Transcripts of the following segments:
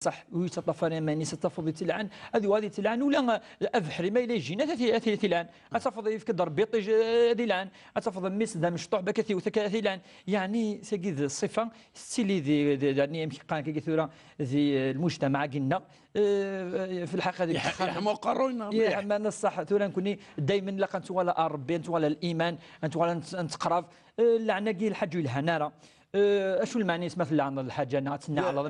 صح ويتطفر ماني ستفضي تلعن هذه تلعن ولا افحري ما الى جينا تلعن اتفضي في كدر بيطيج تلعن اتفضي ميس دا مشطوع بكثي وتلعن يعني سكيد الصفه ستيلي يعني يمكن كان كثيره ذي المجتمع قلنا في الحقيقه هذيك يحمو قرونا يحمى الصح ثورا نكوني دائما لقى انت ولا ربي انت ولا الايمان انت ولا نتقرب لعنا كي الحج الهناره اشو المعني مثل عن الحاجه نعتنا على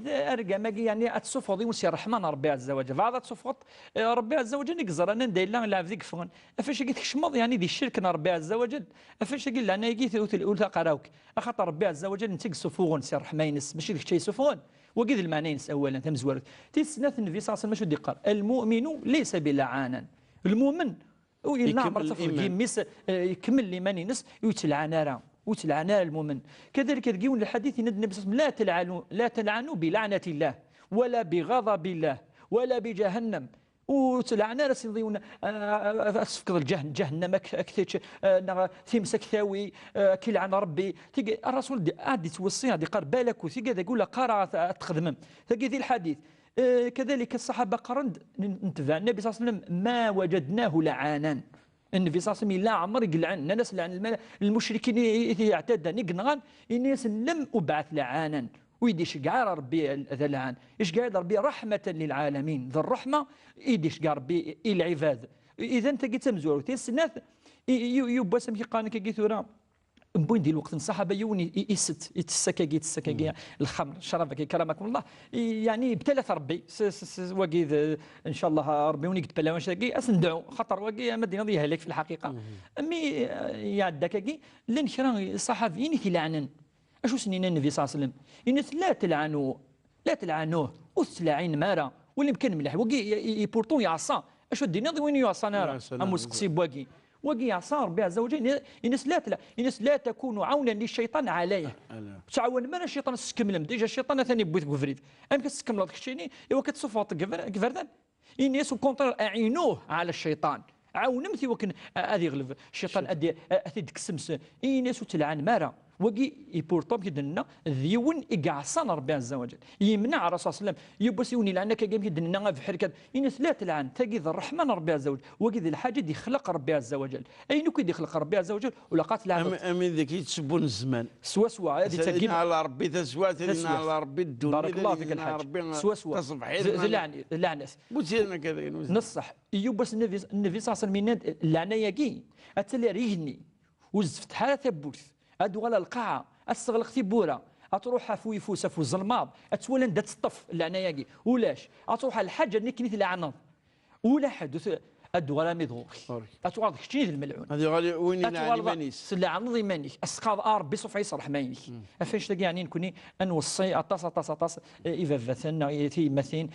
ارقى ما يعني اتصفضي وسي الرحمن ربي عز وجل بعض تصفط ربي عز وجل نقزر انا ندير لا نلعب ذيك فون افاش قلت كشمض يعني دي الشرك ربي عز وجل افاش قلت انا جيت الاولى قراوك اخاطر ربي عز وجل نتيك صفوغن سي الرحمن ماشي ديك الشيء صفوغن وقيد المعنيين اولا تمزورت تيسنات النبي صلى الله عليه وسلم شو ديقار المؤمن ليس بلعانا المؤمن يكمل الايمان ينس يتلعن وتلعنا المؤمن كذلك تقول الحديث ان النبي صلى الله عليه وسلم لا تلعنوا بلعنه الله ولا بغضب الله ولا بجهنم وتلعنا رسول اسفكر جهنم اكثر ثمسك ثاوي كيلعن ربي الرسول عاد توصي هذه قال بالك وثيقا يقول قرا تخدم ثقي ذي الحديث كذلك الصحابه قرند نتبع النبي صلى الله عليه وسلم ما وجدناه لعانا النبي صلى الله عليه وسلم لا عمر يقلعن الناس لعن المشركين يعتاد نقنغان الناس لم أبعث لعانا ويديش كاع ربي ذا لعان ايش قاعد ربي رحمة للعالمين ذا الرحمة يديش كاع ربي العباد إذا أنت قلت مزور تيسناث يبا سمي قانك كيثورا بوين ديال الوقت الصحابه يوني يتسكاكي الخمر شرب كرمكم الله يعني بثلاث ربي وقيد ان شاء الله ربي وني كتبلا واش كي اسندعوا خطر وقي مدينه ضيها لك في الحقيقه امي يا داكاكي لين شرا الصحابيين يلعنن اشو سنين النبي صلى الله عليه وسلم الناس لا تلعنوه وتلعين مارا واللي يمكن مليح وقي يبورطون يعصا اشو الدين وين يعصا نارا امسقسي بواقي وقي عصا ربي عز وجل الناس لا تكون عونا للشيطان عليه تعاون من الشيطان السكملم ديجا الشيطان ثاني بويت كفريت ام كتسكمل هذاك الشيء ايوا كتصفط كفردان الناس كونتر اعينوه على الشيطان عاونمتي وكن هذه يغلب الشيطان ادي ديك السمس الناس تلعن مارا وقي يبورطوم كدنا ذيون إقعصان ربي عز وجل يمنع الرسول صلى الله عليه وسلم يبسيوني لأنك جيم كدنا في حركة الناس لا تلعن تجد الرحمن ربي عز وجل وقي ذي الحاجة دي خلق ربي عز وجل أي نكو يخلق ربي عز وجل ولقات لعنة أمين ذيك يتسبون الزمان سوا هذه تجيب على ربي تسوا تدين على ربي الدنيا بارك الله فيك الحاج سوا اللعنة بوتينا كذا نصح يبس النبي صلى الله عليه وسلم اللعنة يجي أتلي ريجني وزفت حالة ثبوت ادوغلا القاعه استغلق تيبوره اتروح في فوسه في الظلماض اتولن دات الطف العناياكي ولاش اتروح الحاجه اللي كنيت العنض ولا حدث ادوغلا ميدغور اتوالد كشتي الملعون هذه غالي وين يعني مانيس سلا عنضي مانيش اسقاض ربي صفي يصرح مانيك افاش تلقى يعني نكوني انوصي اطاس اذا فتنا تي مثين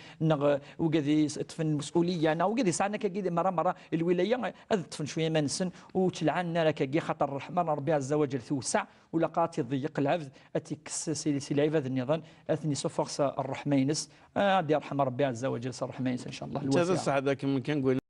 وكذي طفن المسؤوليه انا وكذي ساعنا كي مره الولايه اطفن شويه ما نسن وتلعنا لك كي خاطر الرحمن ربي عز وجل توسع ولقات يضيق العبد اتيكس سي العباد النظام اثني سفرس الرحمينس دي يرحم ربي عز وجل الرحمينس ان شاء الله هذا صح هذاك من كان